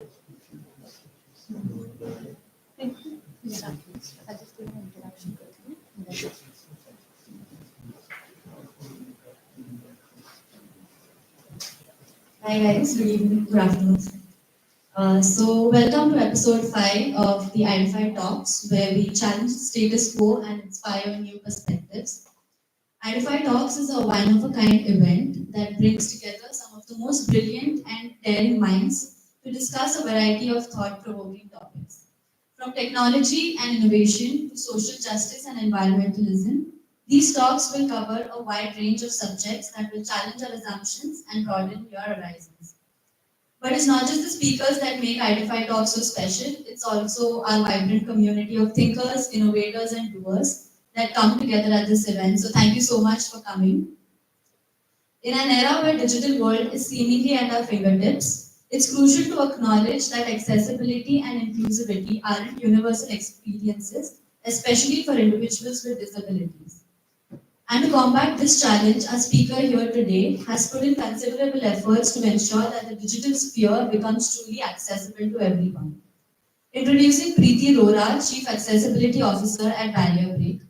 Thank you. Yeah. I'll just give an introduction quickly. Sure. Hi guys, good evening, good afternoon. Welcome to episode 5 of the Identify Talks, where we challenge the status quo and inspire new perspectives. Identify Talks is a one-of-a-kind event that brings together some of the most brilliant and daring minds to discuss a variety of thought-provoking topics. From technology and innovation to social justice and environmentalism, these talks will cover a wide range of subjects that will challenge our assumptions and broaden your horizons. But it's not just the speakers that make Identify Talks so special, it's also our vibrant community of thinkers, innovators, and doers that come together at this event. So thank you so much for coming. In an era where digital world is seemingly at our fingertips, it's crucial to acknowledge that accessibility and inclusivity aren't universal experiences, especially for individuals with disabilities. And to combat this challenge, our speaker here today has put in considerable efforts to ensure that the digital sphere becomes truly accessible to everyone. Introducing Priti Rohra, Chief Accessibility Officer at Barrier Break.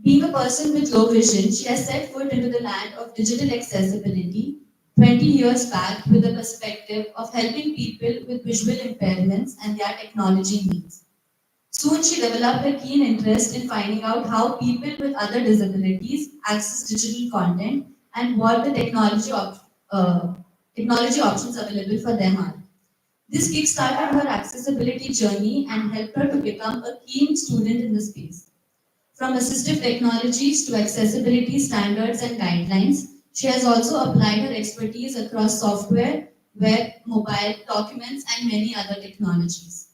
Being a person with low vision, she has set foot into the land of digital accessibility 20 years back with the perspective of helping people with visual impairments and their technology needs. Soon she developed a keen interest in finding out how people with other disabilities access digital content and what the technology options available for them are. This kickstarted her accessibility journey and helped her to become a keen student in the space. From assistive technologies to accessibility standards and guidelines, she has also applied her expertise across software, web, mobile, documents, and many other technologies.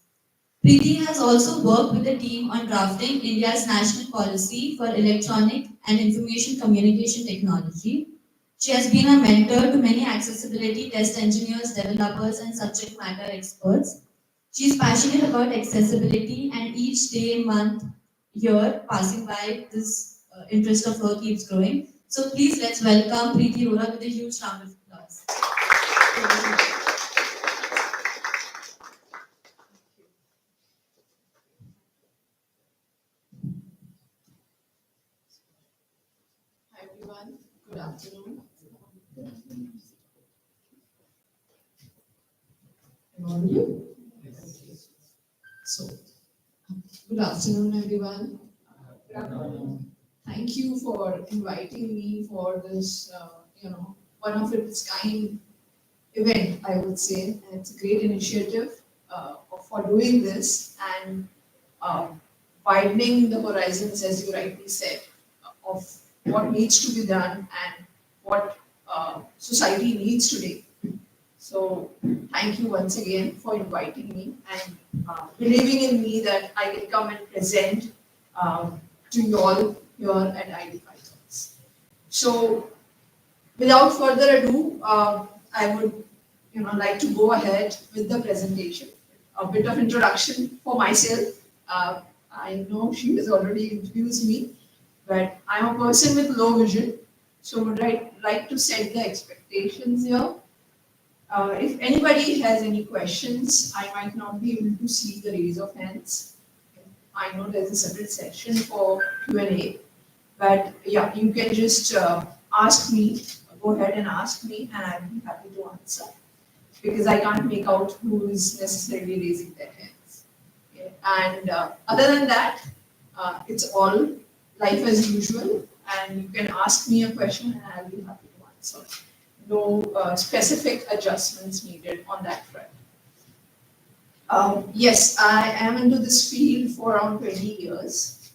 Priti has also worked with the team on drafting India's national policy for electronic and information communication technology. She has been a mentor to many accessibility test engineers, developers, and subject matter experts. She is passionate about accessibility, and each day, month, year passing by, this interest of her keeps growing. So please let's welcome Priti Rohra with a huge round of applause. Hi everyone, good afternoon. Am I audible? So, good afternoon everyone. Thank you for inviting me for this, one of its kind event, I would say. And it's a great initiative for doing this and widening the horizons, as you rightly said, of what needs to be done and what society needs today. So thank you once again for inviting me and believing in me that I can come and present to you all here at Identify Talks. So without further ado, I would like to go ahead with the presentation. A bit of introduction for myself. I know she has already introduced me, but I'm a person with low vision, so would like to set the expectations here. If anybody has any questions, I might not be able to see the raise of hands. I know there's a separate section for Q&A, but yeah, you can just ask me, go ahead and ask me, and I'll be happy to answer, because I can't make out who is necessarily raising their hands. Okay. And other than that, it's all life as usual, and you can ask me a question and I'll be happy to answer. No specific adjustments needed on that front. Yes, I am into this field for around 20 years.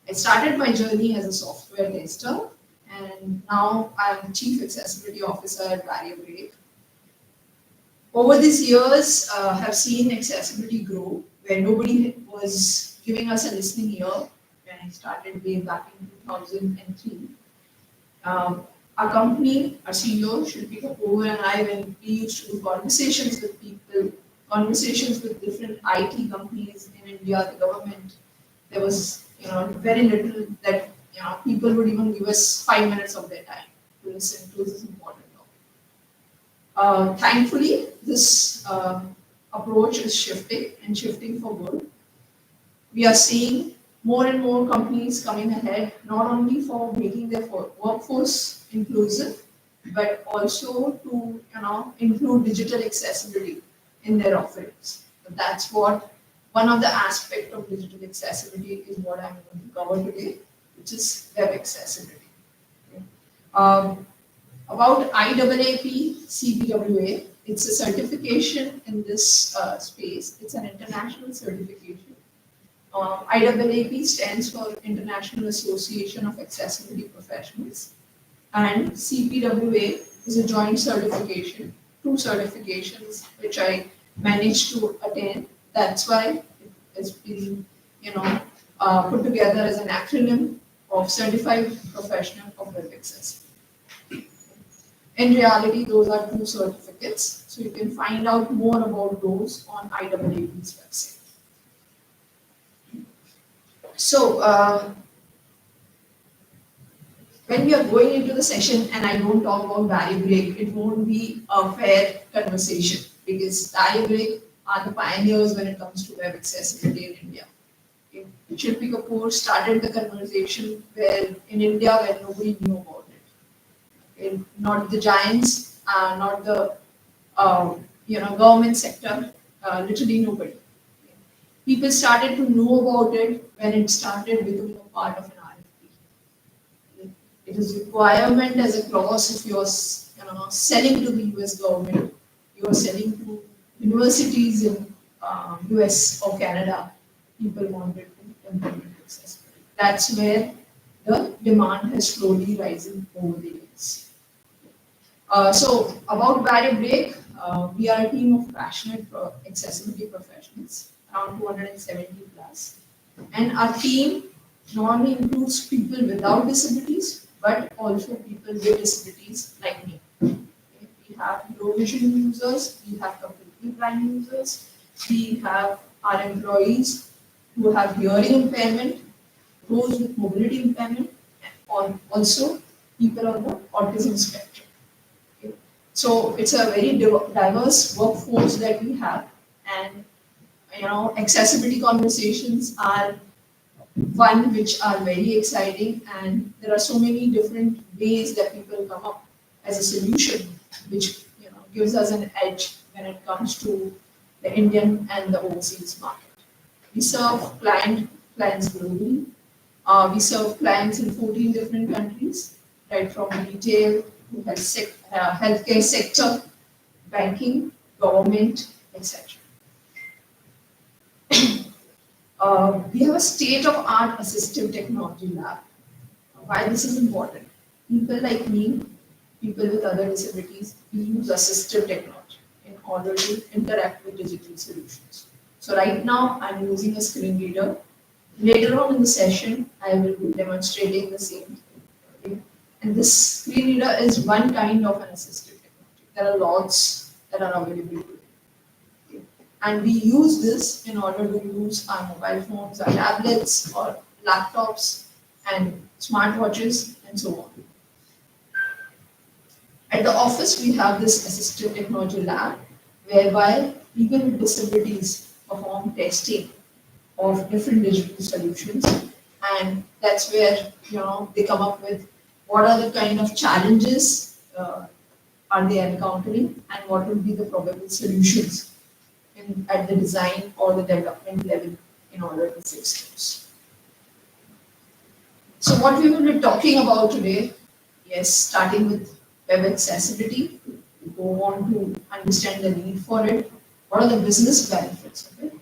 I started my journey as a software tester, and now I'm Chief Accessibility Officer at Barrier Break. Over these years, have seen accessibility grow, where nobody was giving us a listening ear when I started way back in 2003. Our company, our CEO, Shilpika Power and I, when we used to do conversations with people, conversations with different IT companies in India, the government, there was very little that people would even give us 5 minutes of their time to listen to this important topic. Thankfully, this approach is shifting and shifting for good. We are seeing more and more companies coming ahead, not only for making their workforce inclusive, but also to include digital accessibility in their offerings. So that's what one of the aspects of digital accessibility is what I'm going to cover today, which is web accessibility. Okay. About IAAP CPWA, it's a certification in this space. It's an international certification. IAAP stands for International Association of Accessibility Professionals, and CPWA is a joint certification, two certifications which I managed to attain. That's why it has been, put together as an acronym of Certified Professional of Web Accessibility. In reality, those are two certificates, so you can find out more about those on IAAP's website. So, when we are going into the session and I don't talk about barrier break, it won't be a fair conversation because barrier break are the pioneers when it comes to web accessibility in India. Okay. Shilpi Kapoor started the conversation where in India where nobody knew about it. Okay. Not the giants, not the government sector, literally nobody. People started to know about it when it started becoming a part of an RFP. It is requirement as a clause if you are selling to the US government, you are selling to universities in US or Canada, people wanted to implement accessibility. That's where the demand has slowly risen over the years. So about Barrier Break, we are a team of passionate accessibility professionals, around 270 plus. And our team not only includes people without disabilities, but also people with disabilities like me. Okay. We have low vision users, we have completely blind users, we have our employees who have hearing impairment, those with mobility impairment, and also people on the autism spectrum. Okay. So it's a very diverse workforce that we have, and accessibility conversations are one which are very exciting, and there are so many different ways that people come up as a solution, which gives us an edge when it comes to the Indian and the overseas market. We serve clients globally. We serve clients in 14 different countries, right from retail to healthcare sector, banking, government, etc. We have a state-of-art assistive technology lab. Why this is important? People like me, people with other disabilities, we use assistive technology in order to interact with digital solutions. So right now, I'm using a screen reader. Later on in the session, I will be demonstrating the same thing. Okay? And this screen reader is one kind of an assistive technology. There are lots that are available today. And we use this in order to use our mobile phones, our tablets, or laptops, and smartwatches, and so on. At the office, we have this assistive technology lab, whereby people with disabilities perform testing of different digital solutions, and that's where they come up with what are the kind of challenges are they encountering, and what will be the probable solutions at the design or the development level in order to fix those. So what we will be talking about today, yes, starting with web accessibility, we go on to understand the need for it, what are the business benefits of it,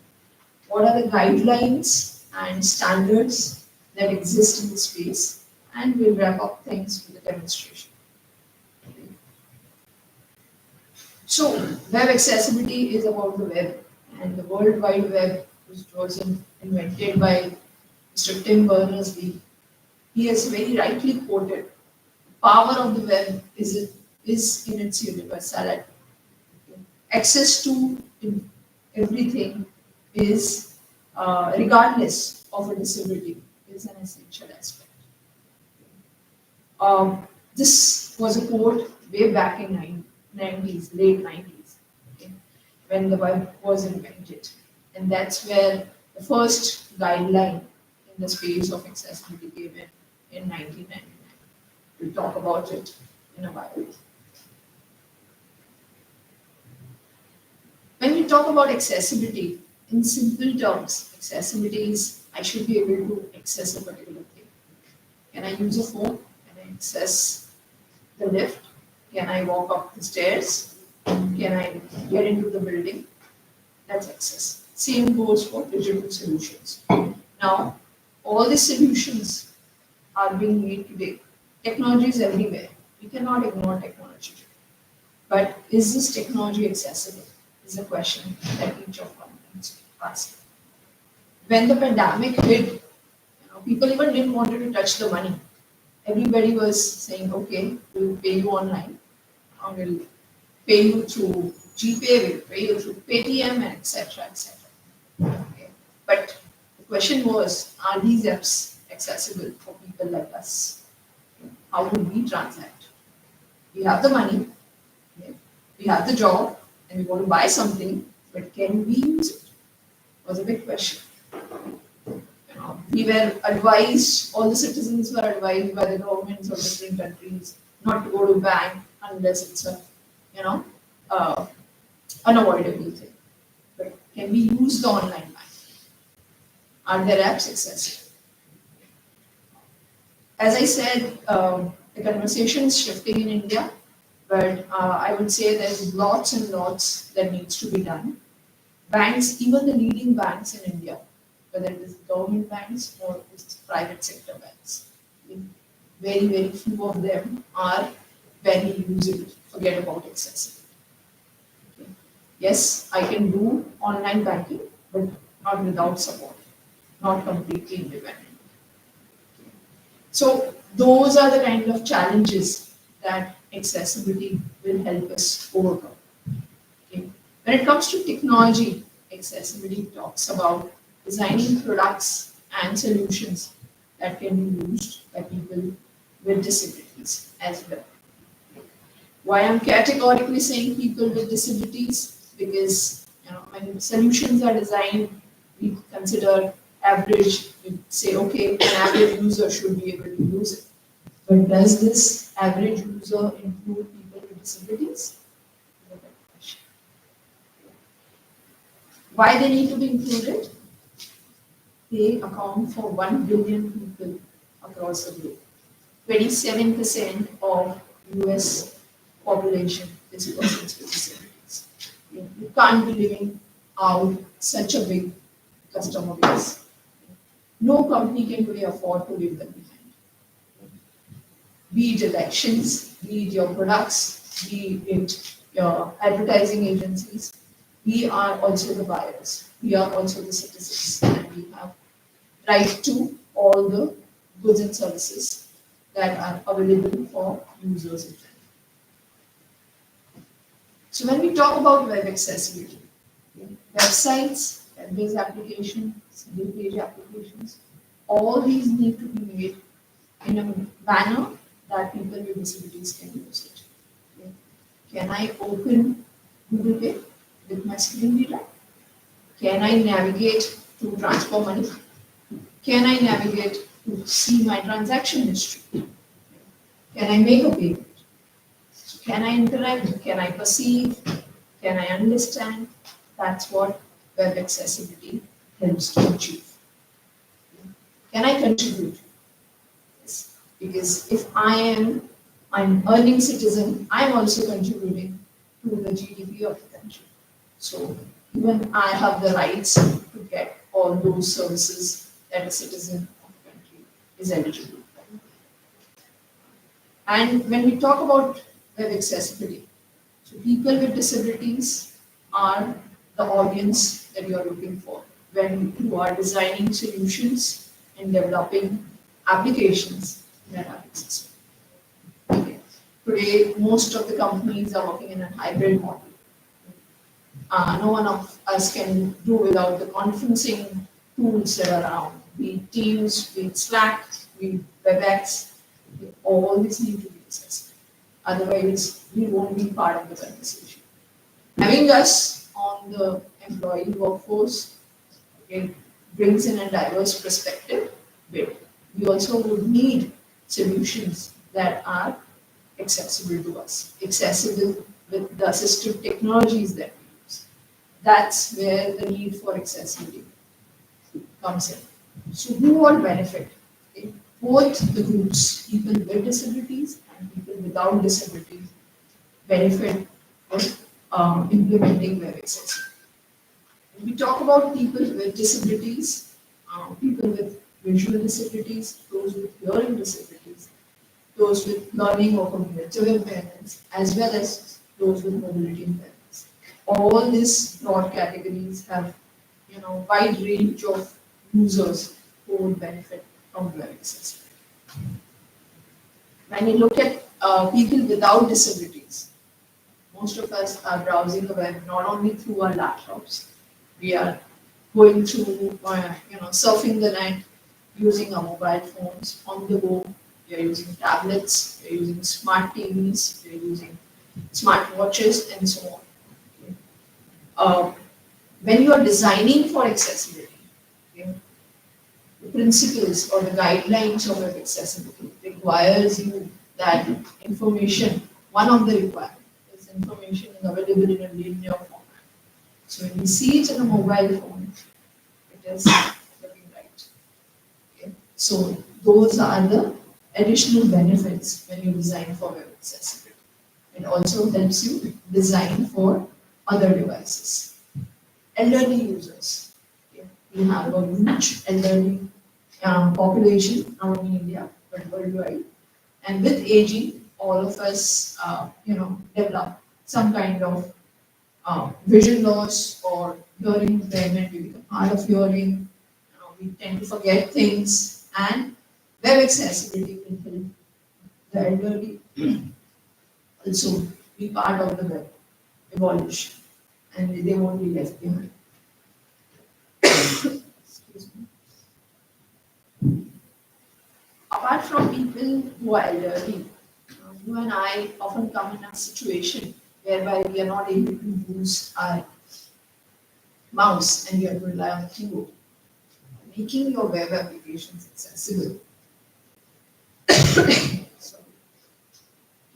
what are the guidelines and standards that exist in the space, and we'll wrap up things with a demonstration. So, web accessibility is about the web, and the World Wide Web, which was invented by Mr. Tim Berners-Lee. He has very rightly quoted, the power of the web is in its universality. Access to everything is, regardless of a disability, is an essential aspect. This was a quote way back in 90s, late 90s, okay, when the web was invented. And that's where the first guideline in the space of accessibility came in 1999. We'll talk about it in a while. When we talk about accessibility, in simple terms, accessibility is I should be able to access a particular thing. Can I use a phone? Can I access the lift? Can I walk up the stairs? Can I get into the building? That's access. Same goes for digital solutions. Now, all the solutions are being made today. Technology is everywhere. We cannot ignore technology. But is this technology accessible? Is a question that each of us needs to ask. When the pandemic hit, people even didn't want to touch the money. Everybody was saying, okay, we'll pay you online, or we'll pay you through GPay, we'll pay you through Paytm, and etc. etc. Okay. But the question was, are these apps accessible for people like us? How do we transact? We have the money, okay, we have the job, and we want to buy something, but can we use it? Was a big question. We were advised, all the citizens were advised by the governments of different countries not to go to bank unless it's a, unavoidable thing. But can we use the online banking? Are there apps accessible? As I said, the conversation is shifting in India, but I would say there's lots and lots that needs to be done. Banks, even the leading banks in India, whether it is government banks or it's private sector banks, very, very few of them are very usable. Forget about accessibility. Okay. Yes, I can do online banking, but not without support, not completely independent. Okay. So those are the kind of challenges that accessibility will help us overcome. Okay. When it comes to technology, accessibility talks about designing products and solutions that can be used by people with disabilities as well. Why I'm categorically saying people with disabilities? Because when solutions are designed, we consider average, we say, okay, an average user should be able to use it. But does this average user include people with disabilities? Why they need to be included? They account for 1 billion people across the globe. 27% of US population is persons with disabilities. You can't be living out such a big customer base. No company can really afford to leave them behind. Be it elections, be it your products, be it your advertising agencies, we are also the buyers. We are also the citizens, and we have right to all the goods and services that are available for users in general. So when we talk about web accessibility, websites, web-based applications, single-page applications, all these need to be made in a manner that people with disabilities can use it. Okay. Can I open Google Pay with my screen reader? Can I navigate to transfer money? Can I navigate to see my transaction history? Can I make a payment? Can I interact? Can I perceive? Can I understand? That's what web accessibility helps to achieve. Can I contribute? Yes. Because if I'm earning citizen, I'm also contributing to the GDP of the country. So even I have the rights to get all those services that a citizen of the country is eligible for. And when we talk about web accessibility, so people with disabilities are the audience that you are looking for when you are designing solutions and developing applications that are accessible. Okay. Today, most of the companies are working in a hybrid model. No one of us can do without the conferencing tools that are around, be it Teams, be it Slack, be it WebEx. All these need to be accessible. Otherwise, we won't be part of the conversation. Having us on the employee workforce, it brings in a diverse perspective, but we also would need solutions that are accessible to us, accessible with the assistive technologies that we use. That's where the need for accessibility comes in. So who all benefit? Okay? Both the groups, people with disabilities and people without disabilities, benefit with implementing web accessibility. When we talk about people with disabilities, people with visual disabilities, those with hearing disabilities, those with learning or cognitive impairments, as well as those with mobility impairments. All these broad categories have, wide range of users who would benefit from web accessibility. When you look at people without disabilities, most of us are browsing the web not only through our laptops, we are going through, surfing the net, using our mobile phones on the go. We are using tablets, we are using smart TVs, we are using smart watches, and so on. Okay. When you are designing for accessibility, okay, the principles or the guidelines of accessibility requires you that information, one of the requirements is information is available in a linear format. So when you see it in a mobile phone, it is looking right. Okay? So those are the additional benefits when you design for web accessibility. It also helps you design for other devices. Elderly users. Okay? We have a huge elderly population not only in India but worldwide. And with aging, all of us, develop some kind of vision loss or hearing impairment. We become hard of hearing. We tend to forget things, and web accessibility will help the elderly also be part of the web evolution, and they won't be left behind. Excuse me. Apart from people who are elderly, you and I often come in a situation whereby we are not able to use our mouse and we have to rely on the keyboard. Making your web applications accessible, so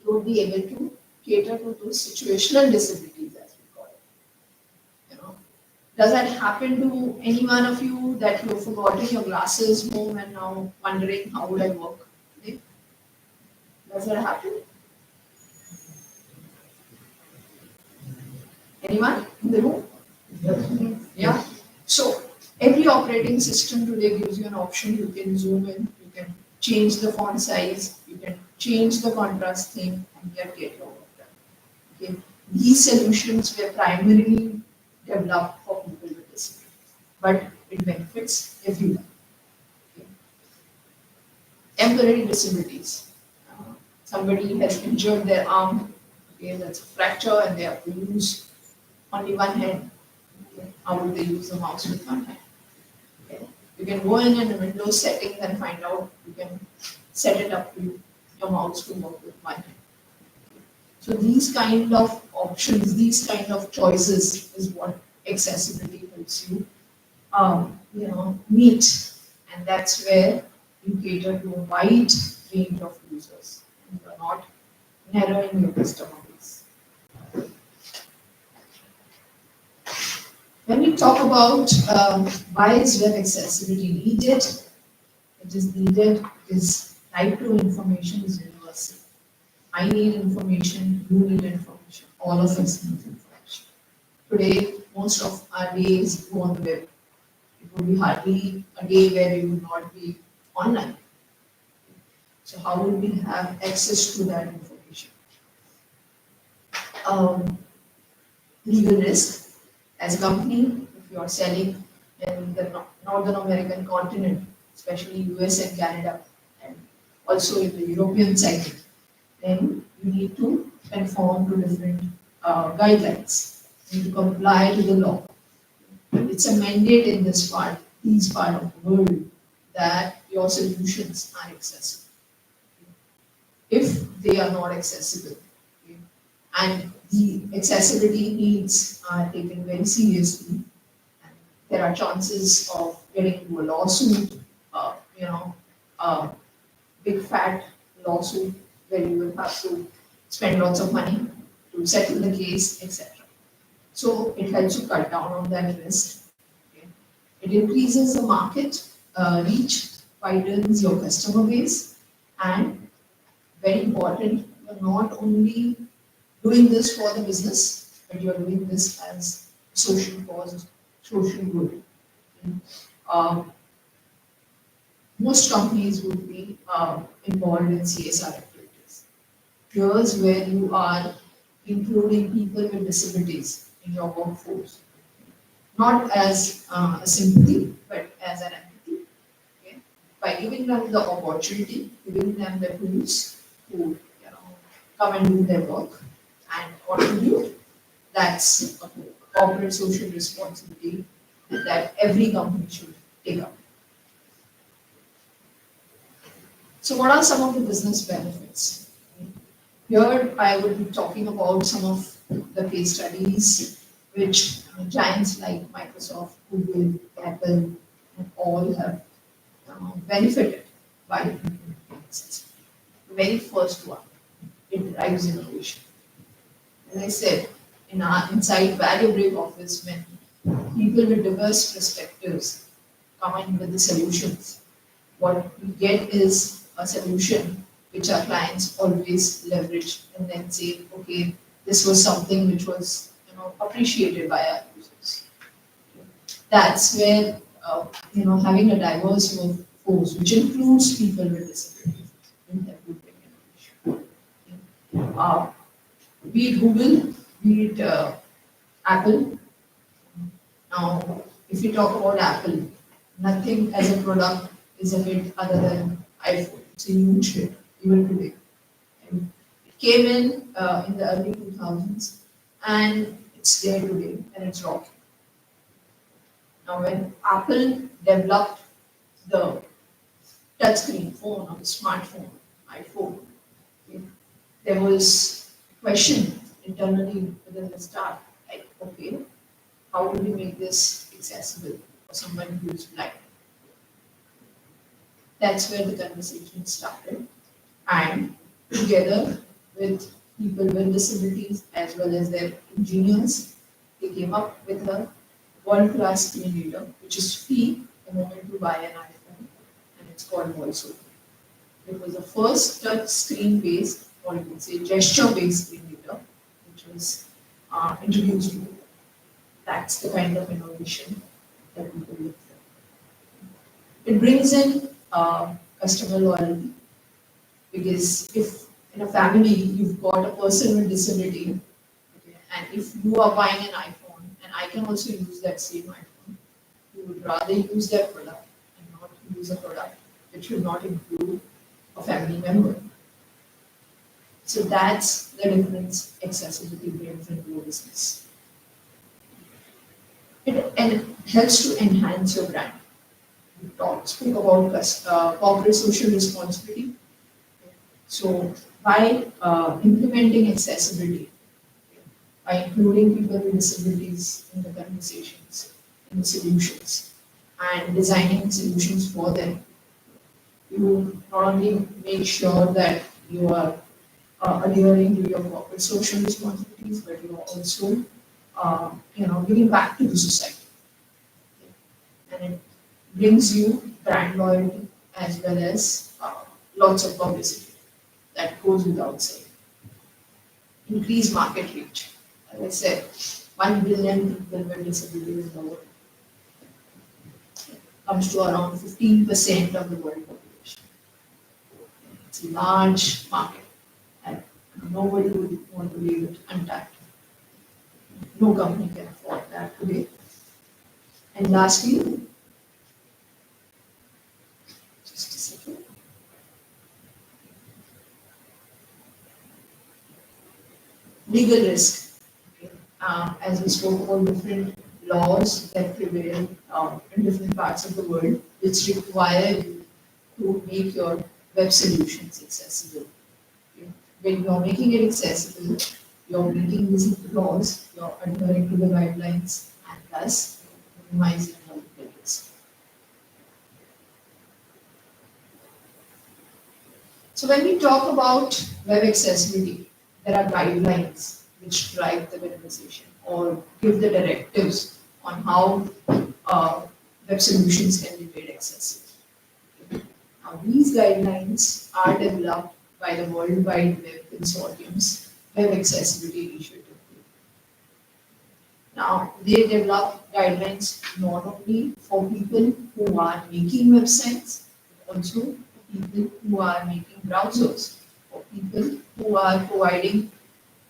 you will be able to cater to those situational disabilities as we call it. Does that happen to any one of you that you have forgotten your glasses home and now wondering how would I work today? Does that happen? Anyone in the room? Yeah. So every operating system today gives you an option. You can zoom in, you can change the font size, you can change the contrast theme, and get your work done. Okay. These solutions were primarily developed for people with disabilities, but it benefits everyone. Okay. Temporary disabilities. Somebody has injured their arm, okay, that's a fracture, and they have to use only one hand. Okay. How would they use the mouse with one hand? Okay. You can go in the Windows settings and find out, you can set it up to your mouse to work with one hand. So these kind of options, these kind of choices is what accessibility helps you, meet, and that's where you cater to a wide range of users, and you are not narrowing your customer base. When we talk about why is web accessibility needed, it is needed because right to information is universal. I need information, you need information, all of us need information. Today, most of our days go on the web. It would be hardly a day where we would not be online. So how will we have access to that information? Legal risk. As a company, if you are selling in the Northern American continent, especially US and Canada, and also in the European side, then you need to conform to different guidelines. You need to comply to the law. It's a mandate in these part of the world that your solutions are accessible. If they are not accessible, and the accessibility needs are taken very seriously. And there are chances of getting into a lawsuit, a big fat lawsuit where you will have to spend lots of money to settle the case, etc. So it helps you cut down on that risk. Okay. It increases the market reach, widens your customer base, and very important, you're not only doing this for the business, but you're doing this as social cause, social good. Um, Most companies would be involved in CSR activities. Here's where you are including people with disabilities in your workforce, not as a sympathy, but as an empathy. Okay? By giving them the opportunity, giving them the tools to come and do their work and contribute, that's a corporate social responsibility that every company should take up. So what are some of the business benefits? Here I will be talking about some of the case studies which giants like Microsoft, Google, Apple, and all have benefited by implementing accessibility. The very first one, it drives innovation. As I said, in our inside value break office, when people with diverse perspectives come in with the solutions, what we get is a solution which our clients always leverage and then say, okay, this was something which was appreciated by our users. That's where having a diverse workforce, which includes people with disabilities, will help you bring innovation. Be it Google, be it Apple. Now, if you talk about Apple, nothing as a product is a hit other than iPhone. It's a huge hit, even today. And it came in the early 2000s, and it's there today, and it's rocking. Now, when Apple developed the touchscreen phone or the smartphone, iPhone, okay, there was a question internally within the staff, like, okay, how do we make this accessible for someone who is blind? That's where the conversation started. And together with people with disabilities as well as their engineers, they came up with a world-class screen reader, which is free the moment you buy an iPhone, and it's called VoiceOver. It was the first touch screen based, or you could say gesture based screen reader, which was introduced to people. That's the kind of innovation that people look for. It brings in customer loyalty, because if in a family you've got a person with disability, okay, and if you are buying an iPhone and I can also use that same iPhone, you would rather use that product and not use a product which will not include a family member. So that's the difference accessibility brings into your business. It helps to enhance your brand. We spoke about corporate social responsibility. So by implementing accessibility, by including people with disabilities in the conversations, in the solutions, and designing solutions for them, you not only make sure that you are adhering to your corporate social responsibilities, but you are also giving back to the society. And it brings you brand loyalty as well as lots of publicity. That goes without saying. Increase market reach. As I said, 1 billion people with disabilities in the world. Comes to around 15% of the world population. It's a large market, and nobody would want to leave it untapped. No company can afford that today. And lastly, just a second. Legal risk. Okay. As we spoke about different laws that prevail in different parts of the world, which require you to make your web solutions accessible. Okay. When you are making it accessible, you're meeting these laws, you're adhering to the guidelines, and thus minimizing your legal risk. So when we talk about web accessibility, there are guidelines which drive the minimization or give the directives on how web solutions can be made accessible. Now, these guidelines are developed by the World Wide Web Consortium's Web Accessibility Initiative. Now, they develop guidelines not only for people who are making websites, but also for people who are making browsers, for people who are providing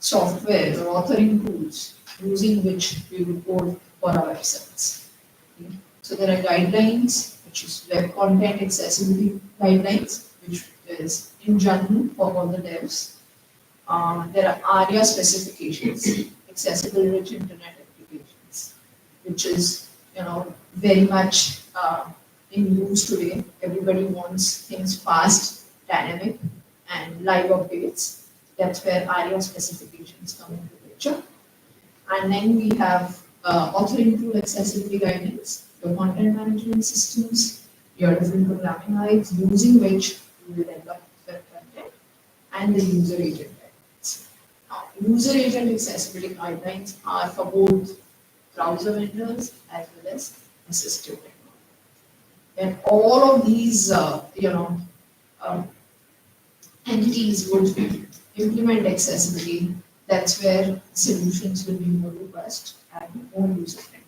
software or authoring tools using which we would code for our websites. Okay. So there are guidelines, which is web content accessibility guidelines, which is in general for all the devs. There are ARIA specifications, accessible rich internet applications, which is very much in use today. Everybody wants things fast, dynamic, and live updates. That's where ARIA specifications come into picture. And then we have authoring tool accessibility guidelines, your content management systems, your different programming rights using which you will develop web content, and the user agent guidelines. Now, user agent accessibility guidelines are for both browser vendors as well as assistive technology. And all of these, entities would implement accessibility. That's where solutions will be more robust and more user friendly.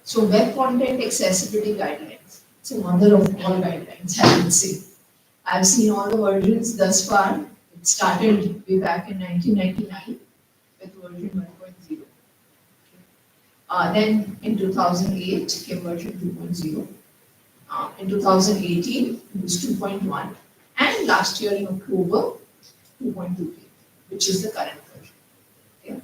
So web content accessibility guidelines. It's a mother of all guidelines, I would say. I've seen all the versions thus far. It started way back in 1999 with version 1.0. Then in 2008 came version 2.0. In 2018 it was 2.1. And last year in October 2.2, which is the current version. Okay?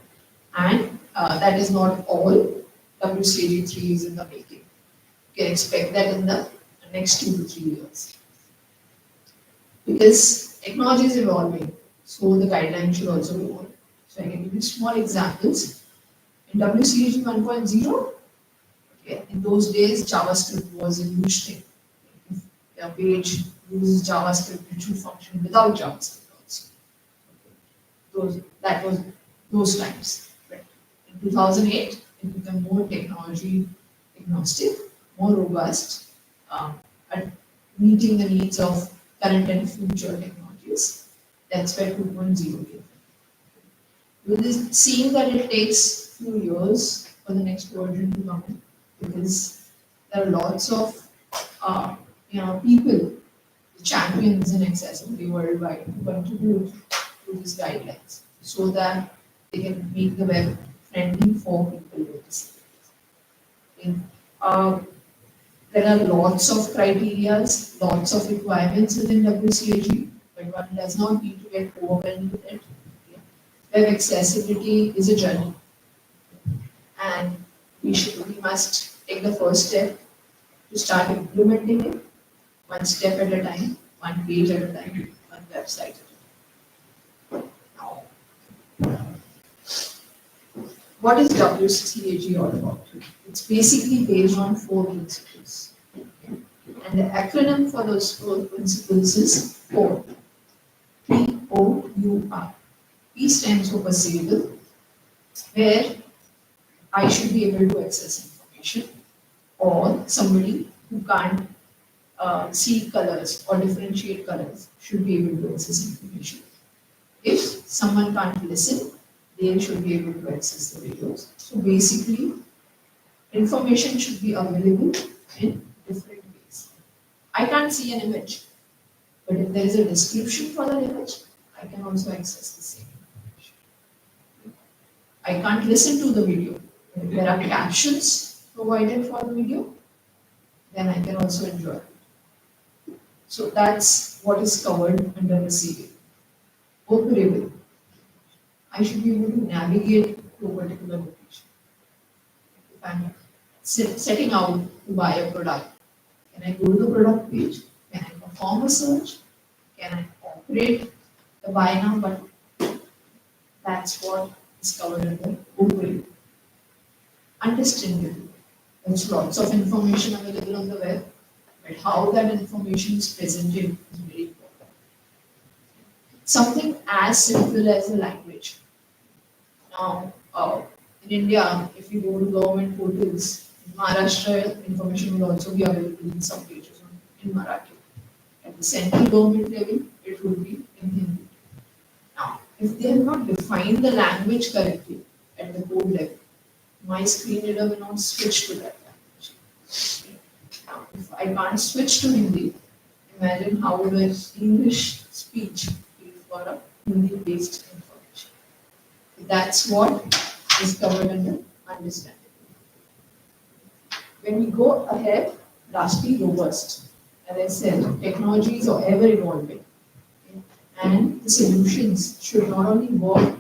And that is not all. WCAG 3 is in the making. You can expect that in the next 2 to 3 years. Because technology is evolving, so the guidelines should also evolve. So I can give you small examples. In WCAG 1.0, okay, in those days JavaScript was a huge thing. If a page uses JavaScript, it should function without JavaScript also. That was those times. Right? In 2008, it became more technology agnostic, more robust, at meeting the needs of current and future technologies. That's where 2.0 came. With this, seeing that it takes few years for the next version to come in, because there are lots of people, champions in accessibility worldwide, who contribute to these guidelines so that they can make the web friendly for people with disabilities. Okay. There are lots of criteria, lots of requirements within WCAG, but one does not need to get overwhelmed with it. Okay. Web accessibility is a journey, and we must take the first step to start implementing it, one step at a time, one page at a time, one website at a time. Now, what is WCAG all about? It's basically based on 4 principles. And the acronym for those 4 principles is POUR. P-O-U-R. P stands for perceivable, where I should be able to access information, or somebody who can't see colors or differentiate colors should be able to access information. If someone can't listen, they should be able to access the videos. So basically, information should be available in different ways. I can't see an image, but if there is a description for that image, I can also access the same information. I can't listen to the video. If there are captions provided for the video, then I can also enjoy it. So that's what is covered under the CA. Operable. I should be able to navigate to a particular location. If I'm setting out to buy a product, can I go to the product page? Can I perform a search? Can I operate the buy now button? That's what is covered under Google. Understandable. There's lots of information available on the web, but how that information is presented is very important. Something as simple as a language. Now, in India, if you go to government portals, in Maharashtra, information will also be available in some pages in Marathi. At the central government level, it will be in Hindi. Now, if they have not defined the language correctly at the code level, my screen reader will not switch to that language. Now, if I can't switch to Hindi, imagine how would an English speech be for a Hindi-based information. That's what is covered under understanding. When we go ahead, lastly, robust. As I said, technologies are ever evolving, okay? And the solutions should not only work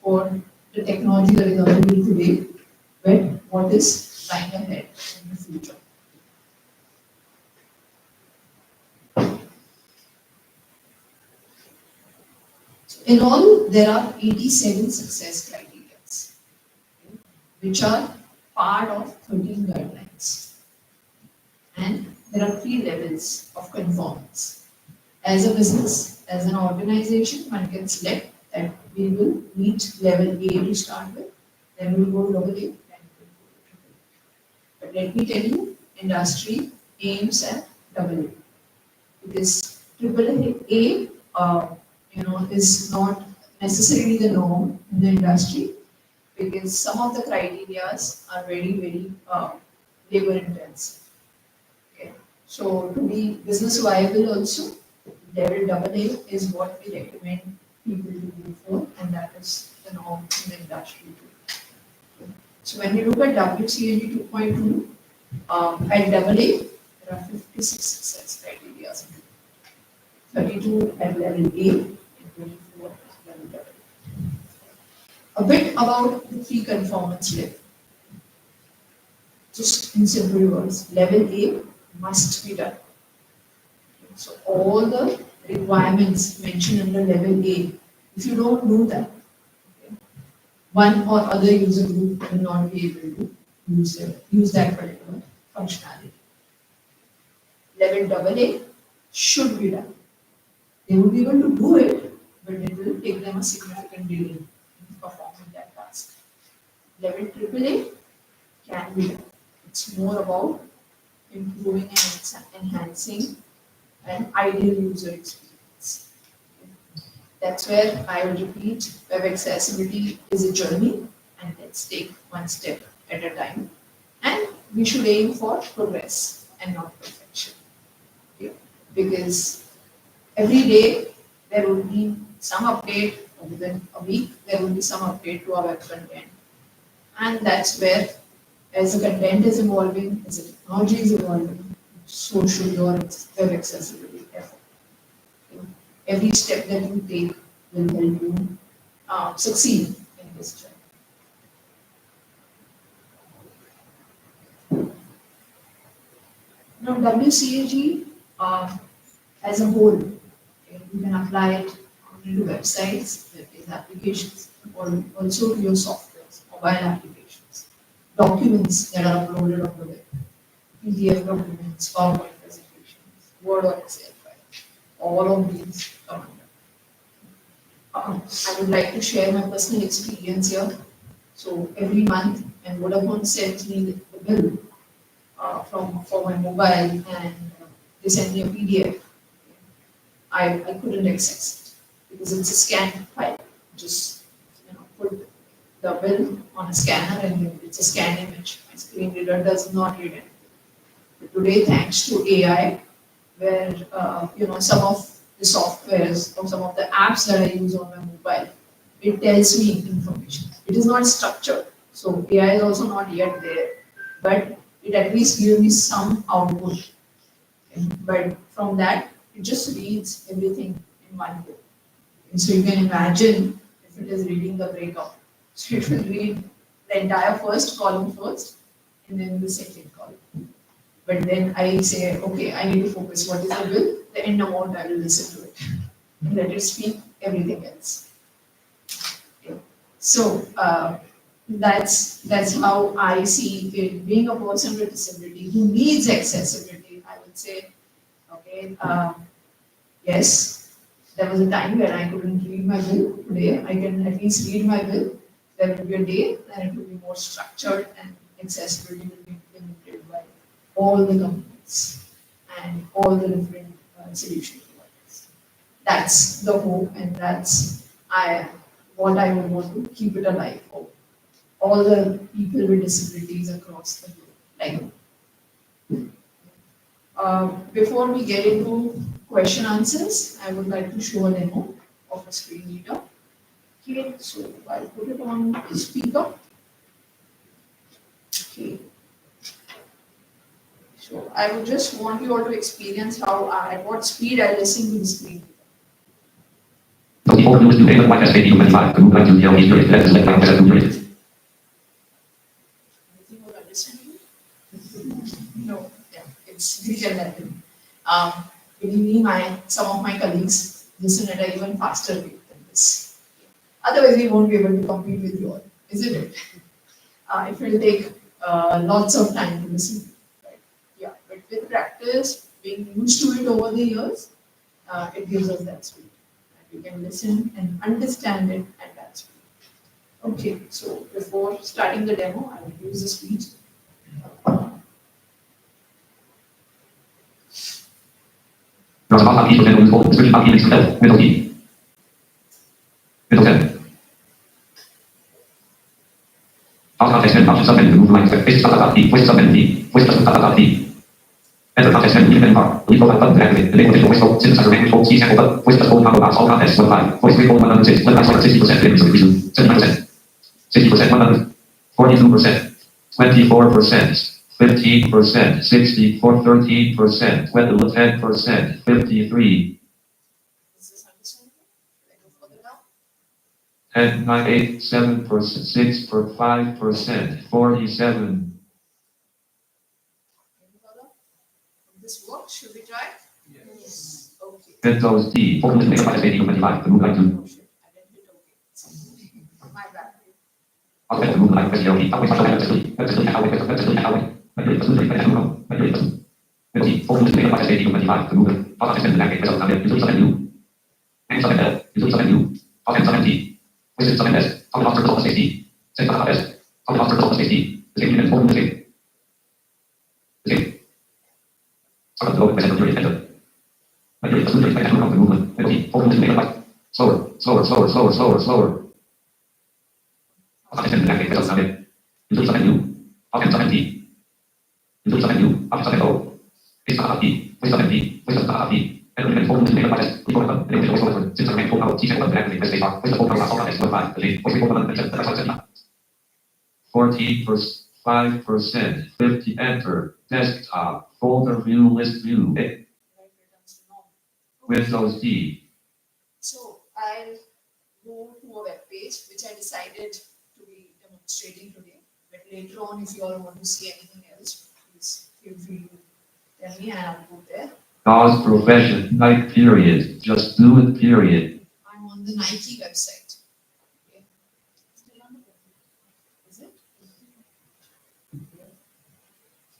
for the technology that is available today, but what is lying ahead in the future. In all, there are 87 success criteria, okay, which are part of 13 guidelines. And there are 3 levels of conformance. As a business, as an organization, one can select that we will meet level A to start with, then we will go double A, then we will go triple A. But let me tell you, industry aims at double A. Because triple A, is not necessarily the norm in the industry, because some of the criteria are very, very labor intensive. Okay. So to be business viable also, level double A is what we recommend people to go for, and that is the norm in the industry too. Okay. So when we look at WCAG 2.2, at double A, there are 56 success criteria. 32 at level A and 24 at level double A. A bit about the 3 conformance level. Just in simple words, level A must be done. So all the requirements mentioned under level A, if you don't do that, okay, one or other user group will not be able to use that particular functionality. Level double A should be done. They will be able to do it, but it will take them a significant delay in performing that task. Level AAA can be done. It's more about improving and enhancing an ideal user experience. That's where I will repeat, web accessibility is a journey, and let's take one step at a time. And we should aim for progress and not perfection. Okay? Because every day there will be some update, or within a week there will be some update to our web content. And that's where, as the content is evolving, as the technology is evolving, so should your web accessibility effort. Every step that you take will help you succeed in this journey. Now, WCAG as a whole, okay, you can apply it only to websites, web-based applications, or also to your softwares, mobile applications, documents that are uploaded on the web, PDF documents, PowerPoint presentations, Word or Excel files. All of these come under. I would like to share my personal experience here. So every month, when Vodafone sends me the bill for my mobile, and they send me a PDF, I couldn't access it because it's a scanned file. Just put the bill on a scanner and it's a scanned image. My screen reader does not read it. But today, thanks to AI, where some of the softwares or some of the apps that I use on my mobile, it tells me information. It is not structured, so AI is also not yet there, but it at least gives me some output. Okay. But from that, it just reads everything in one go. And so you can imagine if it is reading the breakup. So it will read the entire first column first and then the second column. But then I say, okay, I need to focus. What is the bill? The end amount, I will listen to it. and let it speak everything else. Okay. So that's how I see it. Being a person with disability who needs accessibility, I would say, okay, yes, there was a time when I couldn't read my bill. Today, I can at least read my bill. There will be a day when it will be more structured and accessibility will be implemented by all the companies and all the different solution providers. That's the hope, and that's what I would want to keep it alive for all the people with disabilities across the globe. Before we get into question answers, I would like to show a demo of a screen reader. Okay, so I'll put it on speaker. Okay. So I would just want you all to experience how at what speed I listen to the screen reader. Anything or understanding? No, yeah, it's Greek and Latin. Believe me, some of my colleagues listen at an even faster rate than this. Otherwise, we won't be able to compete with you all, isn't it? It will take lots of time to listen. Right? Yeah, but with practice, being used to it over the years, it gives us that speed. And we can listen and understand it at that speed. Okay, so before starting the demo, I will use the speech. Enter context menu, even bar. Leave profile button to activate. Enable digital voice mode. Synthesizer language mode. C sample button. Voice plus phone combo box. All context. 1 5. Voice 3 phone 106. Left side 60%. Finish resume. 79%. 60%. 100. 42%. 24%. 15%. 64. 13%. 10%. 53. Is this understandable? Should I go further down? 10, 9, 8, 7%, 6 for 5%, 47. This works? Should we try? Yes. Okay. Windows D. Focus to make a 25. The move like to. Oh shit, I didn't hit OK. My bad. I'll get the move like SELP. I'll wait for the focus to make a 25. The move. I'll get the language. I'll get the menu. And something else. You something new. I'll get something D. Which is something else. I'll get the safety. Say something else. I'll get the safety. The same unit. Focus to make. The same. Slower, slower, slower, slower, slower, slower. You do something new. How can something be? You do something new. How can something go? It's not be. Wait something be. Wait something be. And then phone to make a budget. Before the and then over. Since I phone out, teach them to activate the space bar. Wait the phone out, all that. 1 5. The link. Wait phone out. 14%. 5%. 50. Enter. Desktop. Folder view. List view. Windows D. So I'll go to a web page which I decided to be demonstrating today. But later on, if you all want to see anything else, please feel free to tell me and I'll go there. Pause profession, Nike period. Just do it period. I'm on the Nike website. Okay. Still on the website. Is it?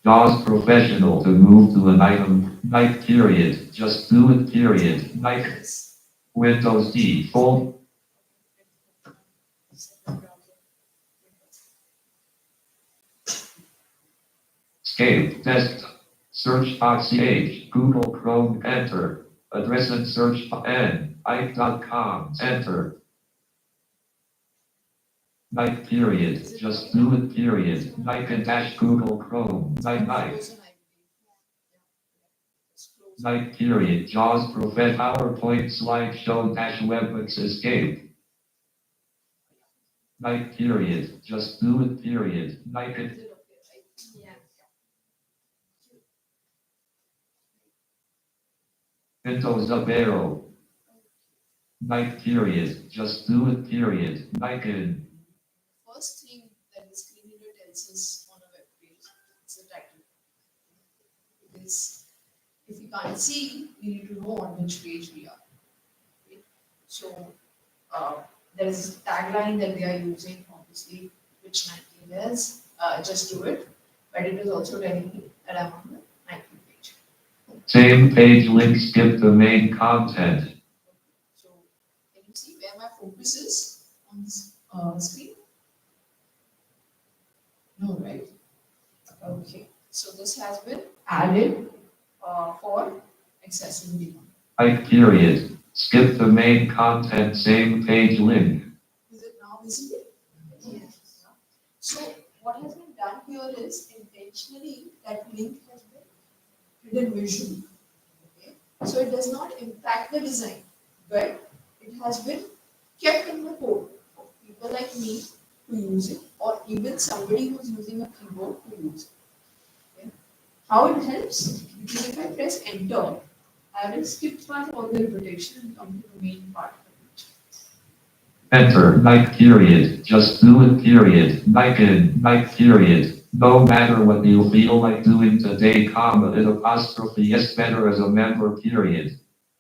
JAWS professional to move to an item, Nike period, just do it period, Nike, Windows D, full. Escape, desktop, search box CH, Google Chrome, enter, address and search N, Ike.com, enter. Nike period, just do it period, Nike and dash Google Chrome, Nike. Nike period, JAWS profess PowerPoint slideshow dash WebEx escape. Nike period, just do it period, Nike. Windows up arrow. Nike period, just do it period, Nike. First thing that the screen reader tells us on a web page is the title. Because if you can't see, we need to know on which page we are. So there is a tagline that they are using, obviously, which Nike is, just do it. But it is also telling me that I'm on the Nike page. Same page link, skip the main content. So can you see where my focus is on this screen? No, right? Okay. So this has been added for accessibility. Like period. Skip the main content, same page link. Is it now visible? Yes. So what has been done here is intentionally that link has been hidden visually. Okay. So it does not impact the design, but it has been kept in the code for people like me to use it, or even somebody who's using a keyboard to use it. Okay. How it helps? Because if I press enter, I will skip past all the repetition and come to the main part of the page. Enter, like period. Just do it, period. Like in, like period. No matter what you feel like doing today, comma, it apostrophe, yes, better as a member, period.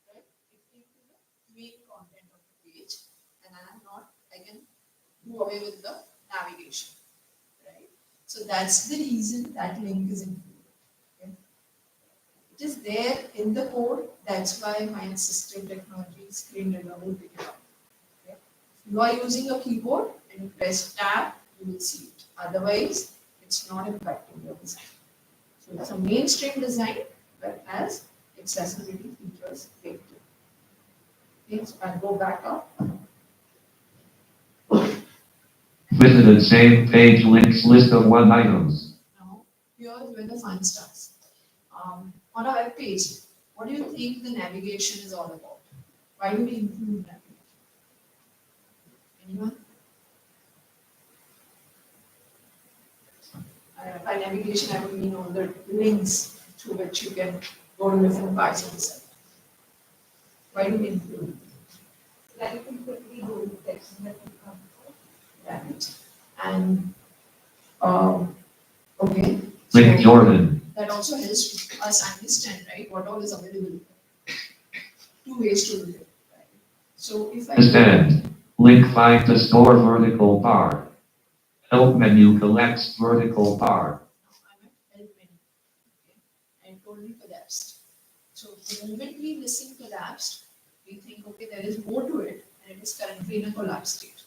Right? It came to the main content of the page, and I can do away with the navigation. Right? So that's the reason that link is included. Okay? It is there in the code, that's why my system technology screen reader will pick it up. Okay? If you are using a keyboard and you press tab, you will see it. Otherwise, it's not impacting your design. So it's a mainstream design that has accessibility features baked in. Okay, so I'll go back up. Visited same page links, list of 1 items. Now, here is where the fun starts. On our web page, what do you think the navigation is all about? Why do we include navigation? Anyone? By navigation, I mean all the links through which you can go to different parts of the site. Why do we include it? Like you can quickly go to text that will come. Right. And okay. Link Jordan. That also helps us understand, right, what all is available. 2 ways to do it. Right? So if I Extend. Link find the store vertical bar. Help menu collects vertical bar. now I'm at help menu. Okay. And it told me collapsed. So the moment we listen collapsed, we think, okay, there is more to it, and it is currently in a collapsed state.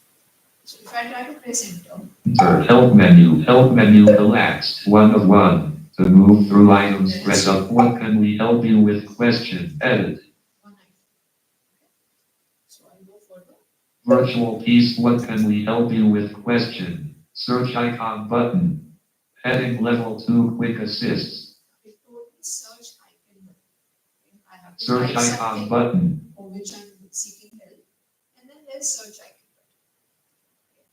So if I try to press enter, Enter. Help menu collapsed, 1 of 1. To move through items, press up. What can we help you with? Question. Edit. one item. Okay. So I go further. Virtual piece. What can we help you with? Question. Search icon button. Heading level 2 quick assists. It told me search icon button. Okay. I have to Search type icon something button. for which I'm seeking help, and then there's search icon button. Okay.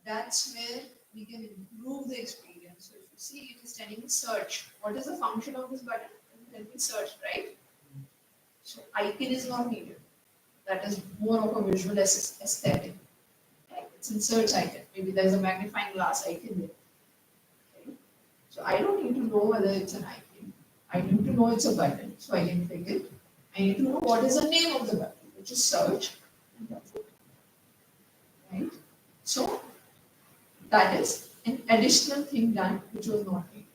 That's where we can improve the experience. So if you see, it is telling me search. What is the function of this button? It will tell me search, right? So icon is not needed. That is more of a visual aesthetic. Right? It's in search icon. Maybe there's a magnifying glass icon there. Okay. So I don't need to know whether it's an icon. I need to know it's a button, so I can click it. I need to know what is the name of the button, which is search, and that's it. Right? So that is an additional thing done which was not needed.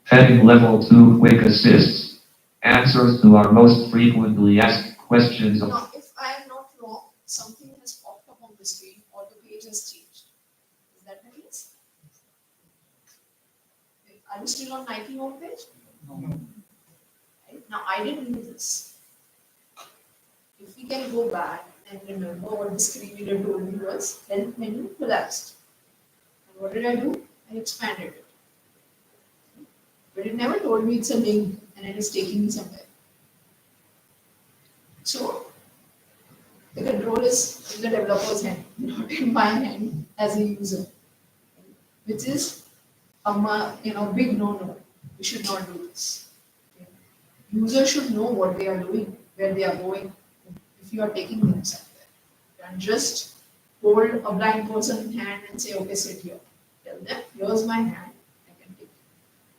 Heading level 2 quick assists. Answers to our most frequently asked questions. Now, if I am not wrong, something has popped up on the screen or the page has changed. Is that the case? Are you still on Nike homepage? No. Right? Now, I didn't do this. If we can go back and remember what the screen reader told me was help menu collapsed. And what did I do? I expanded it. But it never told me it's a link and it is taking me somewhere. So the control is in the developer's hand, not in my hand as a user, which is a big no-no. We should not do this. Okay. Users should know what they are doing, where they are going. If you are taking them somewhere, you can just hold a blind person's hand and say, okay, sit here. Tell them, here's my hand, I can take it.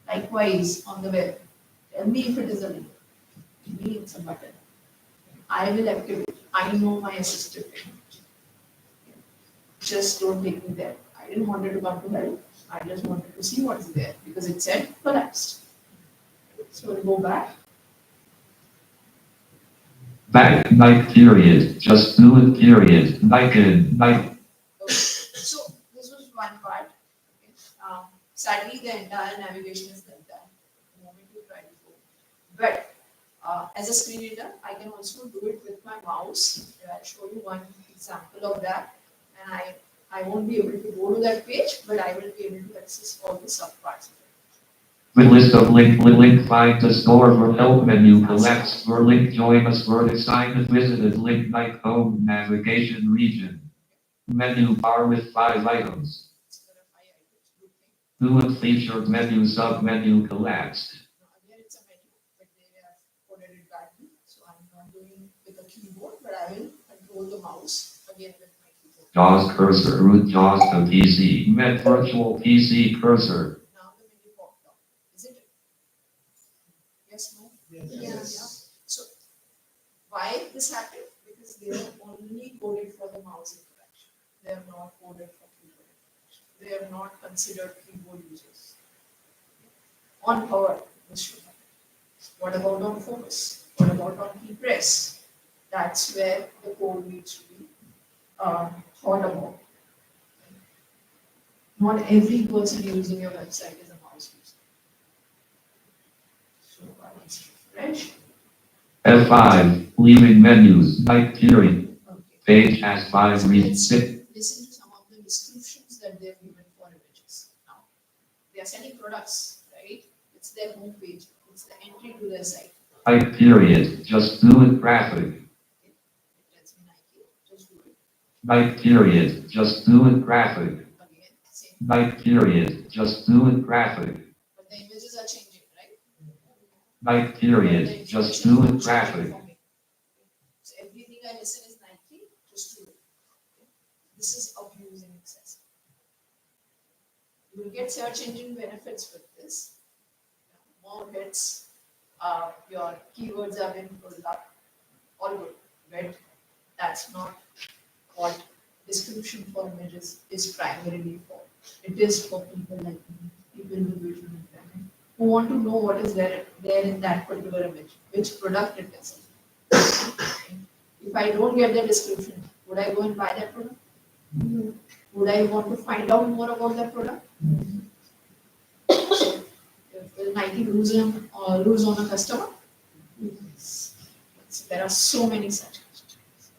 Likewise, on the web, tell me if it is a link. Tell me it's a button. I will activate. I know my assistive technology. Just don't take me there. I didn't want it to come to help. I just wanted to see what's there because it said collapsed. So we'll go back. Back, night period, just do it period, night in, night. Okay. So this was one part. Okay. Sadly, the entire navigation is like that. The moment you try to go. But as a screen reader, I can also do it with my mouse. I'll show you one example of that. And I won't be able to go to that page, but I will be able to access all the subparts of it. The list of link, find the store, help menu, collapse, link, join us, assignment, visited, link, night, home, navigation, region. Menu bar with 5 items. Do it featured menu, sub menu, collapsed. Again, it's a menu, but they have coded it badly. So I'm not doing with a keyboard, but I will control the mouse again with my keyboard. JAWS cursor, root JAWS to PC, met virtual PC cursor. Now the menu popped up, isn't it? Yes, no? Yes. So why this happened? Because they are only coded for the mouse interaction. They are not coded for keyboard interaction. They are not considered keyboard users. On power, this should happen. What about on focus? What about on key press? That's where the code needs to be thought about. Not every person using your website is a mouse user. So I will refresh. F5, leaving menus, night period. Okay. Page has 5 So reads. listen to some of the descriptions that they've given for images. Now, they are selling products, right? It's their homepage. It's the entry to their site. Night period, just do it graphic. Okay. It tells me Nike. Just do it. Night period, just do it graphic. Again, same. Night period, just do it graphic. But the images are changing, right? Night period, just do it graphic. So everything I listen is Nike, just do it. Okay. This is abusing excess. You will get search engine benefits with this. More hits, your keywords are being pulled up, all good. But that's not what description for images is primarily for. It is for people like me, people with visual impairment, who want to know what is there in that particular image, which product it is. If I don't get the description, would I go and buy that product? No. Would I want to find out more about that product? So, will Nike lose on a customer? Yes. There are so many such customers.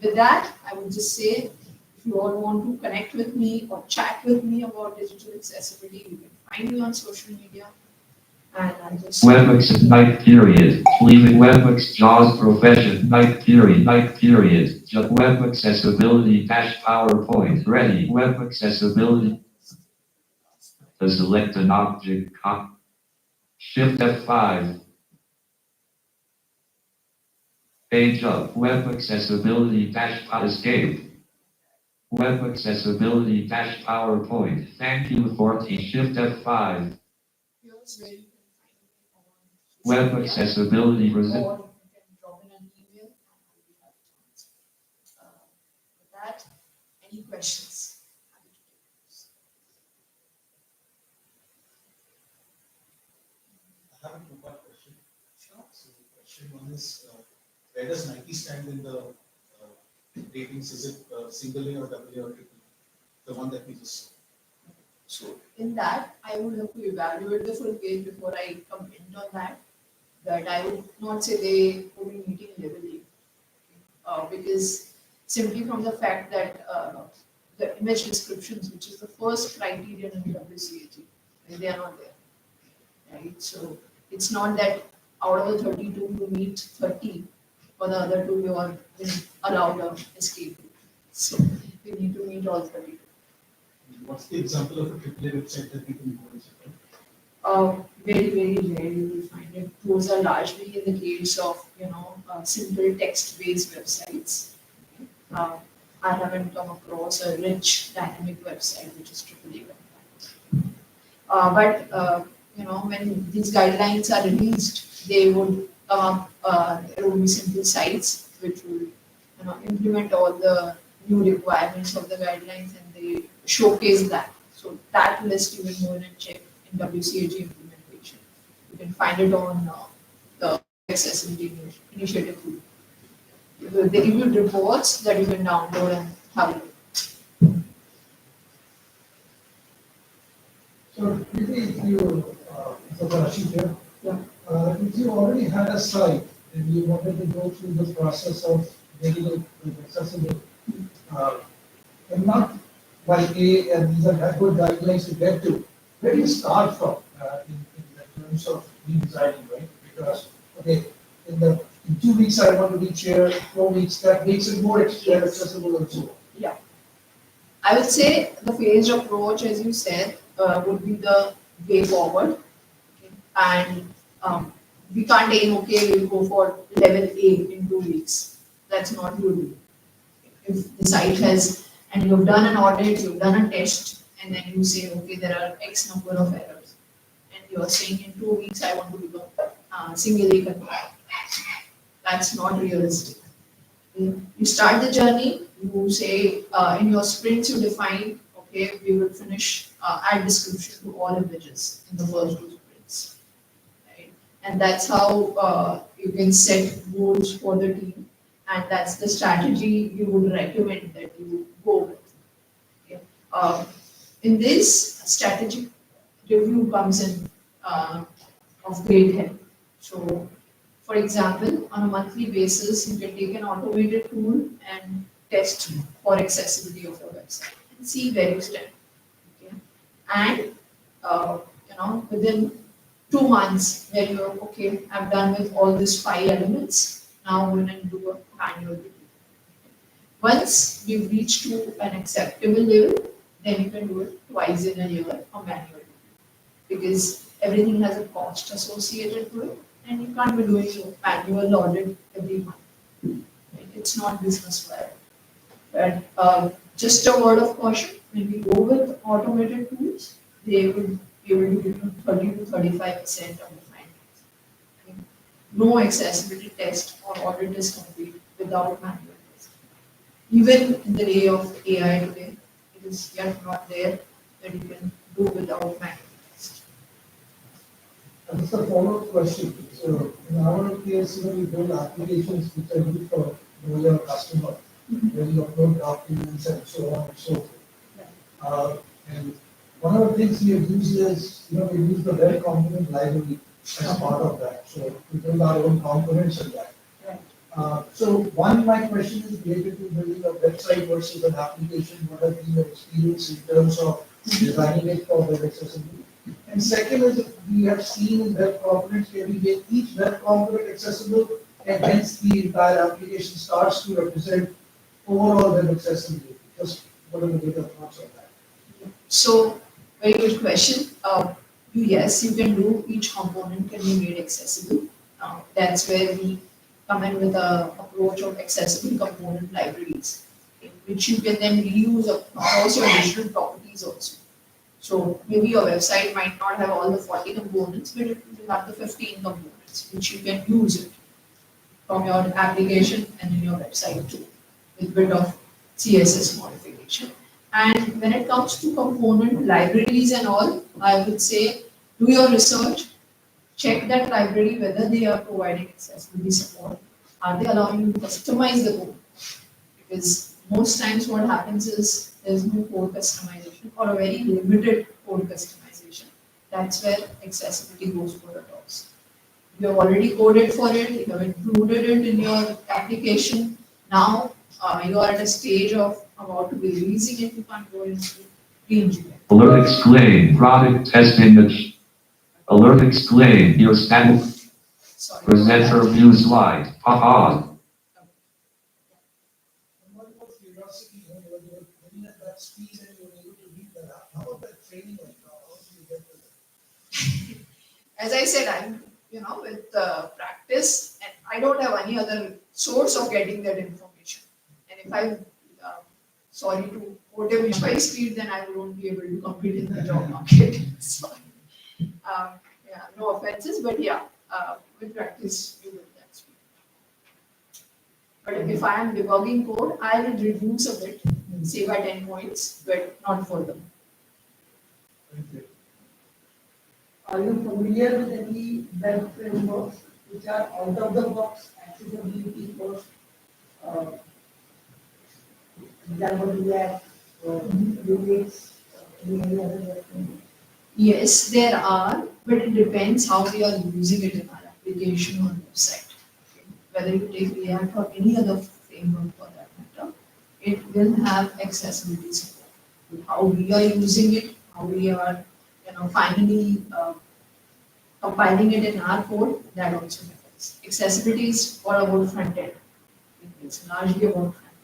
With that, I would just say, if you all want to connect with me or chat with me about digital accessibility, you can find me on social media. And I just WebEx night period, leaving WebEx JAWS profession, night period, just web accessibility dash PowerPoint, ready, web accessibility. To select an object, Shift F5. Page up, web accessibility dash escape. Web accessibility dash PowerPoint, thank you 14, Shift F5. here's where you can find me on social Web media, accessibility or resist. you can drop in an email and I'll be happy to answer. With that, any questions? Happy to take those. I have a two-part question. Sure. So the question one is, where does Nike stand in the ratings? Is it single A or double A or triple A? The one that we just saw. So in that, I would have to evaluate the full page before I comment on that. But I would not say they would be meeting level A. Because simply from the fact that the image descriptions, which is the first criterion in WCAG, they are not there. Right? So it's not that out of the 32 you meet 30, for the other two you are allowed an escape. So you need to meet all 32. What's the example of a AAA website that we can go and check out? Very, very rare you will find it. Those are largely in the case of, simple text-based websites. I haven't come across a rich dynamic website which is AAA website. But when these guidelines are released, they would come up, there will be simple sites which will implement all the new requirements of the guidelines and they showcase that. So that list you will go in and check in WCAG implementation. You can find it on the accessibility initiative tool. They give you reports that you can download and have a look. So if you, so Rashid here. Yeah. If you already had a site and you wanted to go through the process of making it accessible, and not like and these are good guidelines to get to, where do you start from in terms of redesigning, right? Because, okay, in 2 weeks I want to reach here, 4 weeks, that makes it more accessible and so on. Yeah. I would say the phased approach, as you said, would be the way forward. Okay. And we can't aim, okay, we'll go for level A in 2 weeks. That's not good. If the site has, and you've done an audit, you've done a test, and then you say, okay, there are X number of errors. And you're saying in 2 weeks, I want to become single A compliant. That's not realistic. You start the journey, you say in your sprints you define, okay, we will finish add description to all images in the first 2 sprints. Right? And that's how you can set goals for the team, and that's the strategy you would recommend that you go with. Okay? In this, strategic review comes in of great help. So for example, on a monthly basis, you can take an automated tool and test for accessibility of your website and see where you stand. Okay? And within 2 months, where you're okay, I'm done with all these 5 elements. Now I'm going to do a manual review. Once we've reached to an acceptable level, then you can do it twice in a year, a manual review, because everything has a cost associated to it. And you can't be doing a manual audit every month. Right? It's not business viable. But just a word of caution, when we go with automated tools, they will be able to give you 30 to 35% of the findings. Okay? No accessibility test or audit is complete without manual testing. Even in the day of AI today, it is yet not there that you can do without manual testing. And just a follow-up question. So in our case, we build applications which are used for know your customer, where you upload documents and so on and so forth. And one of the things we have used is, we use the web component library as part of that. So we build our own components in that. So my question is related to building a website versus an application. What has been your experience in terms of designing it for web accessibility? And second is, we have seen in web components where we make each web component accessible, and hence the entire application starts to represent overall web accessibility. Just what are the data thoughts on that? So, very good question. Yes, you can do, each component can be made accessible. That's where we come in with an approach of accessible component libraries, okay, which you can then reuse across your digital properties also. So maybe your website might not have all the 40 components, but it will have the 15 components, which you can use it from your application and in your website too, with a bit of CSS modification. And when it comes to component libraries and all, I would say do your research, check that library whether they are providing accessibility support. Are they allowing you to customize the code? Because most times what happens is there's no code customization or a very limited code customization. That's where accessibility goes for the toss. You have already coded for it, you have included it in your application. Now you are at a stage of about to be releasing it, you can't go into re-engineer. Alert explain, product test image. Alert explain, your status. Sorry. Presenter view slide. Haha. And what about curiosity, when you were looking at that speed and you were able to read that out? How about that training? Like, how do you get to that? As I said, I'm, with practice, and I don't have any other source of getting that information. And if I'm sorry to quote him in my speed, then I won't be able to compete in the job market. So, no offenses, but yeah, with practice, you will that speed. But if I am debugging code, I will reduce a bit, say by 10 points, but not further. Thank you. Are you familiar with any web frameworks which are out of the box accessibility first? Example, React, Unix, any other web framework? Yes, there are, but it depends how we are using it in our application or website. Okay. Whether you take React or any other framework for that matter, it will have accessibility support. How we are using it, how we are, finally compiling it in our code, that also matters. Accessibility is all about front end. It's largely about front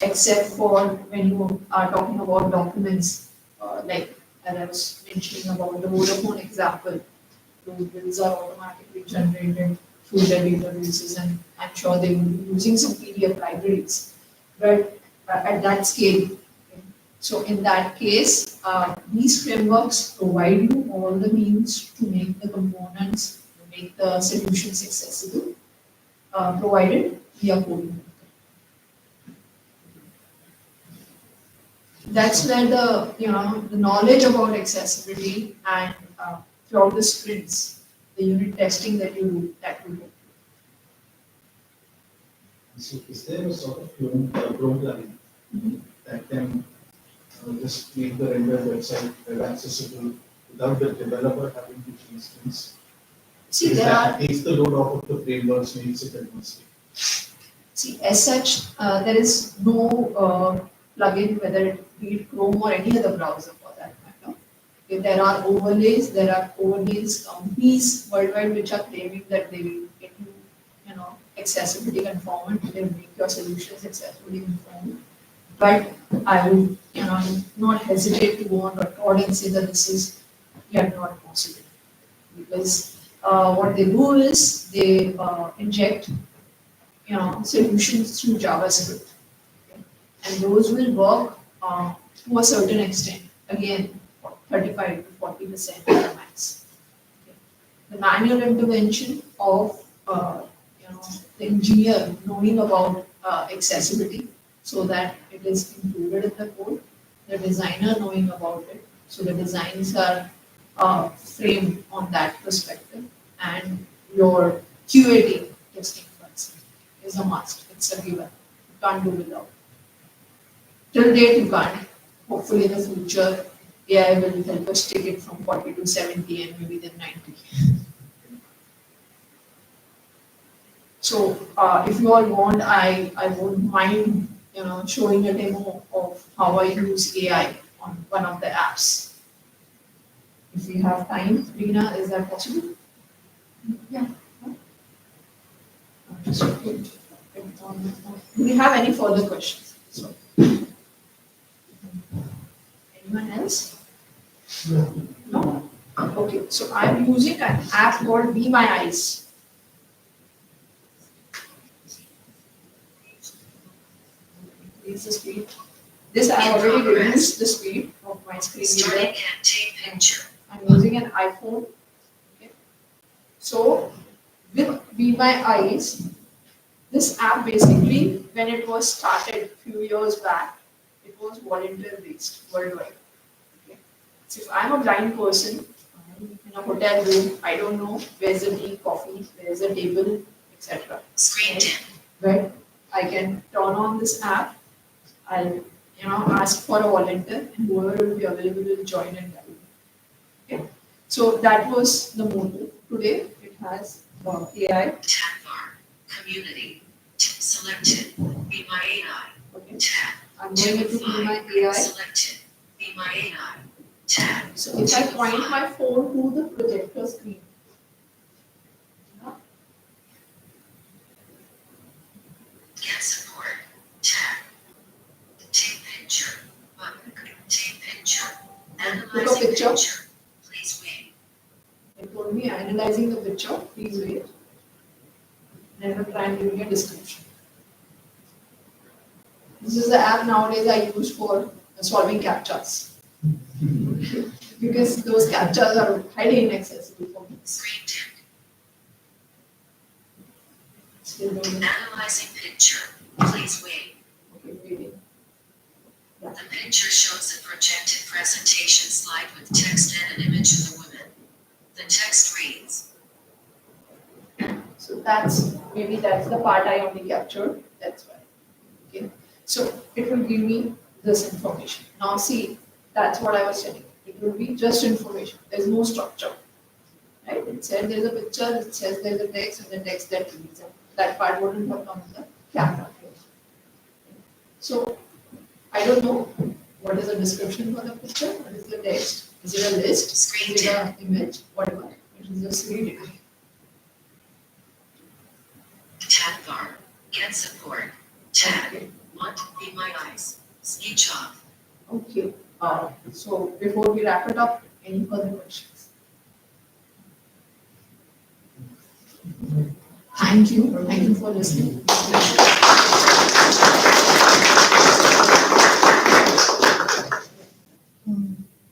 end. Except for when you are talking about documents, like as I was mentioning about the Vodafone example, those bills are automatically generated through their databases, and I'm sure they will be using some PDF libraries. But at that scale, okay. So in that case, these frameworks provide you all the means to make the components, to make the solutions accessible, provided via coding. That's where the knowledge about accessibility and throughout the sprints, the unit testing that you do, that will help. So is there a sort of programming that can just make the rendered website web accessible without the developer having to change things? See, Is there that are, takes the load off of the frameworks, makes it advanced? see, as such, there is no plugin, whether it be it Chrome or any other browser for that matter. If there are overlays companies worldwide which are claiming that they will get you, accessibility conformant, they will make your solutions accessibility conformant. But I would, not hesitate to go on record and say that this is yet not possible. Because what they do is they inject, solutions through JavaScript. Okay? And those will work to a certain extent. Again, 35 to 40% at the max. Okay? The manual intervention of the engineer knowing about accessibility so that it is included in the code, the designer knowing about it, so the designs are framed on that perspective, and your QA testing first is a must. It's a given. You can't do without. Till date, you can't. Hopefully, in the future, AI will help us take it from 40 to 70 and maybe then 90. So, if you all want, I won't mind, showing a demo of how I use AI on one of the apps. If we have time, Reena, is that possible? Yeah. Just put it on. Do we have any further questions? So, anyone else? No? Okay, so I'm using an app called Be My Eyes. Increase the speed. This I have already reduced the speed of my screen reader. I'm using an iPhone. Okay. So with Be My Eyes, this app basically, when it was started a few years back, it was volunteer based worldwide. Okay. So if I'm a blind person, I'm in a hotel room, I don't know where's the tea, coffee, where's the table, etc. Screen dim. But I can turn on this app. I'll ask for a volunteer, and whoever will be available will join and guide me. Okay. So that was the model. Today it has AI. Tab bar, community, selected, Be My AI. Okay. Tab, I'm going to Be My AI. selected, Be My AI. Tab, So if I point my phone to the projector screen, get support. Tab, take picture, button, take picture, analyzing picture. picture, please wait. it told me analyzing the picture, please wait. Then I will try and give me a description. This is the app nowadays I use for solving captchas. Because those captchas are highly inaccessible for me. Screen dim, Still doing it. Analyzing picture. Please wait. Okay, waiting. The picture shows a projected presentation slide with text and an image of a woman. The text reads. So maybe that's the part I only captured, that's why. Okay, so it will give me this information. Now see, that's what I was telling you. It will be just information, there's no structure. Right, it said there's a picture, it says there's a text, and the text that reads. That part wouldn't have come in the camera. So I don't know what is the description for the picture, what is the text, is it a list, Screen is it an image, whatever. It is just read it. Tab bar. Get support. Tab. Okay. Want be my eyes. Speech off. Okay, so before we wrap it up, any further questions? Thank you for listening.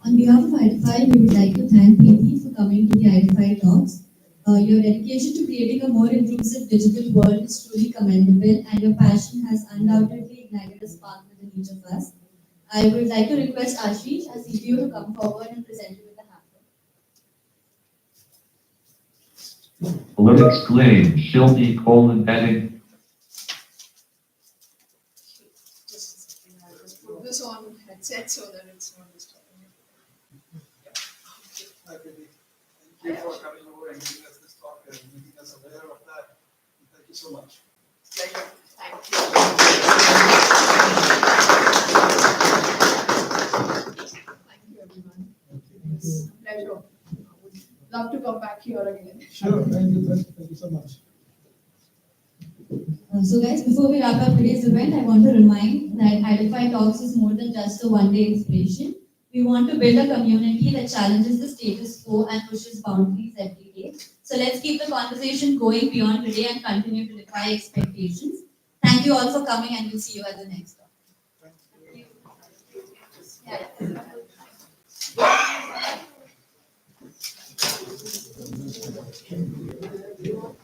On behalf of Defy, we would like to thank Priti for coming to the Defy talks. Your dedication to creating a more inclusive digital world is truly commendable, and your passion has undoubtedly ignited a spark within each of us. I would like to request Ashish, as CPO, to come forward and present you with the hamper. Alert exclaim, Shilby colon heading. Just a second, I'll just put this on headset so that it's not disturbing me. Hi, Priti. Thank you for coming over and giving us this talk and making us aware of that. Thank you so much. Pleasure. Thank you. Thank you, everyone. It's a pleasure. I would love to come back here again. Sure, thank you so much. So guys, before we wrap up today's event, I want to remind that Identify Talks is more than just a one-day inspiration. We want to build a community that challenges the status quo and pushes boundaries every day. So let's keep the conversation going beyond today and continue to defy expectations. Thank you all for coming, and we'll see you at the next talk. Thank you.